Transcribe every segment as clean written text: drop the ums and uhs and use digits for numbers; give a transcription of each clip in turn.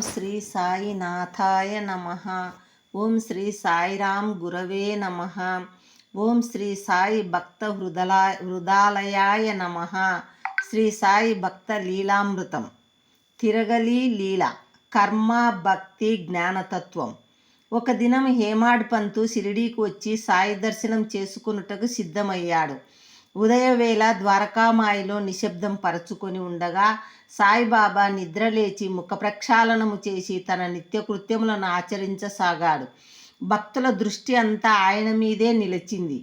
శ్రీ సాయినాథాయ నమః. ఓం శ్రీ సాయిరామ్ గురవే నమః. ఓం శ్రీ సాయి భక్త హృదాలయాయ నమః. శ్రీ సాయి భక్త లీలామృతం. తిరగలి లీల, కర్మ, భక్తి, జ్ఞానతత్వం. ఒక దినం హేమాడ్ పంతు షిరిడీకి వచ్చి సాయి దర్శనం చేసుకొనుటకు సిద్ధమయ్యాడు. ఉదయవేళ ద్వారకామాయిలో నిశ్శబ్దం పరచుకొని ఉండగా సాయిబాబా నిద్రలేచి ముఖ ప్రక్షాళనము చేసి తన నిత్యకృత్యములను ఆచరించసాగాడు. భక్తుల దృష్టి అంతా ఆయన మీదే నిలిచింది.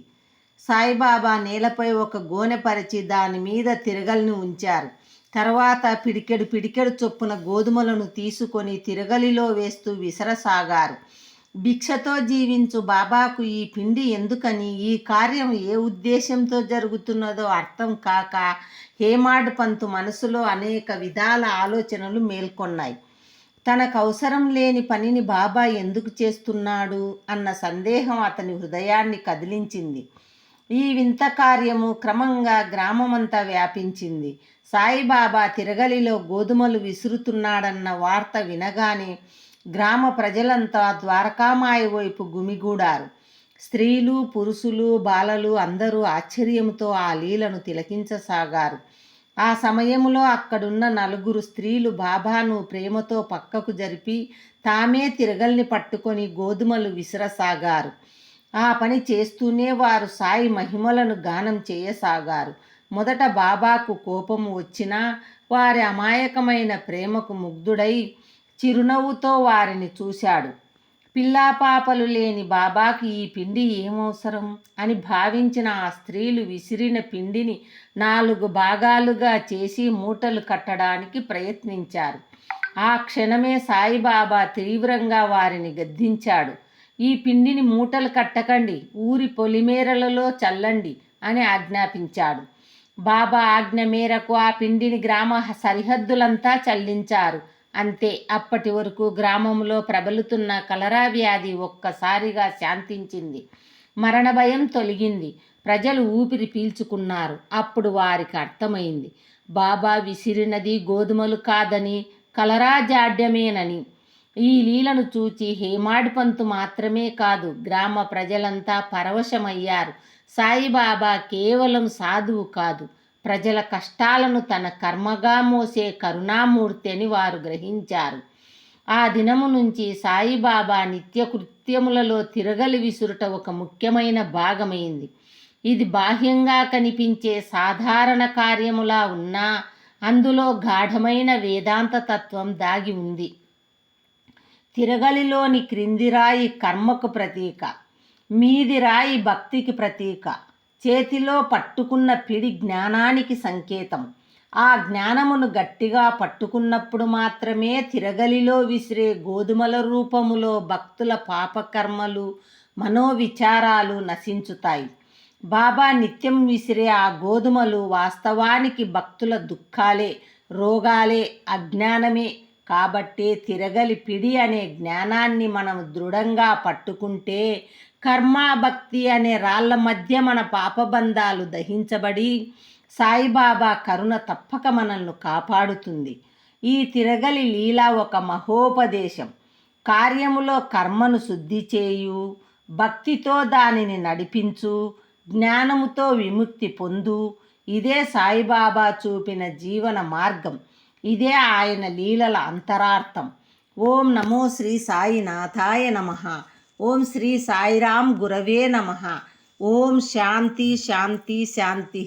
సాయిబాబా నేలపై ఒక గోనె పరిచి దాని మీద తిరగలిని ఉంచారు. తర్వాత పిడికెడు చొప్పున గోధుమలను తీసుకొని తిరగలిలో వేస్తూ విసరసాగారు. భిక్షతో జీవించు బాబాకు ఈ పిండి ఎందుకని, ఈ కార్యం ఏ ఉద్దేశంతో జరుగుతున్నదో అర్థం కాక హేమాడ్ పంతు మనసులో అనేక విధాల ఆలోచనలు మేల్కొన్నాయి. తనకు అవసరం లేని పనిని బాబా ఎందుకు చేస్తున్నాడు అన్న సందేహం అతని హృదయాన్ని కదిలించింది. ఈ వింత కార్యము క్రమంగా గ్రామమంతా వ్యాపించింది. సాయిబాబా తిరగలిలో గోధుమలు విసురుతున్నాడన్న వార్త వినగానే గ్రామ ప్రజలంతా ద్వారకామాయి వైపు గుమిగూడారు. స్త్రీలు, పురుషులు, బాలలు అందరూ ఆశ్చర్యంతో ఆ లీలను తిలకించసాగారు. ఆ సమయంలో అక్కడున్న 4 స్త్రీలు బాబాను ప్రేమతో పక్కకు జరిపి తామే తిరగల్ని పట్టుకొని గోధుమలు విసరసాగారు. ఆ పని చేస్తూనే వారు సాయి మహిమలను గానం చేయసాగారు. మొదట బాబాకు కోపము వచ్చినా వారి అమాయకమైన ప్రేమకు ముగ్ధుడై చిరునవ్వుతో వారిని చూశాడు. పిల్లాపాపలు లేని బాబాకి ఈ పిండి ఏమవసరం అని భావించిన ఆ స్త్రీలు విసిరిన పిండిని 4 భాగాలుగా చేసి మూటలు కట్టడానికి ప్రయత్నించారు. ఆ క్షణమే సాయిబాబా తీవ్రంగా వారిని గద్దించాడు. ఈ పిండిని మూటలు కట్టకండి, ఊరి పొలిమేరలలో చల్లండి అని ఆజ్ఞాపించాడు. బాబా ఆజ్ఞ మేరకు ఆ పిండిని గ్రామ సరిహద్దులంతా చల్లించారు. అంతే, అప్పటి వరకు గ్రామంలో ప్రబలుతున్న కలరా వ్యాధి ఒక్కసారిగా శాంతించింది. మరణ భయం తొలగింది. ప్రజలు ఊపిరి పీల్చుకున్నారు. అప్పుడు వారికి అర్థమైంది, బాబా విసిరినది గోధుమలు కాదని, కలరా జాడ్యమేనని. ఈ లీలను చూచి హేమాడ్ పంతు మాత్రమే కాదు, గ్రామ ప్రజలంతా పరవశమయ్యారు. సాయిబాబా కేవలం సాధువు కాదు, ప్రజల కష్టాలను తన కర్మగా మోసే కరుణామూర్తి అని వారు గ్రహించారు. ఆ దినము నుంచి సాయిబాబా నిత్యకృత్యములలో తిరగలి విసురుట ఒక ముఖ్యమైన భాగమైంది. ఇది బాహ్యంగా కనిపించే సాధారణ కార్యములా ఉన్నా అందులో గాఢమైన వేదాంత తత్వం దాగి ఉంది. తిరగలిలోని క్రింది రాయి కర్మకు ప్రతీక, మీది రాయి భక్తికి ప్రతీక. చేతిలో పట్టుకున్న పిడి జ్ఞానానికి సంకేతం. ఆ జ్ఞానమును గట్టిగా పట్టుకున్నప్పుడు మాత్రమే తిరగలిలో విసిరే గోధుమల రూపములో భక్తుల పాపకర్మలు, మనోవిచారాలు నశించుతాయి. బాబా నిత్యం విసిరే ఆ గోధుమలు వాస్తవానికి భక్తుల దుఃఖాలే, రోగాలే, అజ్ఞానమే. కాబట్టే తిరగలి పిడి అనే జ్ఞానాన్ని మనం దృఢంగా పట్టుకుంటే కర్మ, భక్తి అనే రాళ్ల మధ్య మన పాపబంధాలు దహించబడి సాయిబాబా కరుణ తప్పక మనల్ని కాపాడుతుంది. ఈ తిరగలి లీల ఒక మహోపదేశం. కార్యములో కర్మను శుద్ధి చేయు, భక్తితో దానిని నడిపించు, జ్ఞానముతో విముక్తి పొందు. ఇదే సాయిబాబా చూపిన జీవన మార్గం. ఇదే ఆయన లీలల అంతరార్థం. ఓం నమో శ్రీ సాయినాథాయ నమః. ఓం శ్రీ సాయిరామ్ గురవే నమః. ఓం శాంతి శాంతి శాంతి.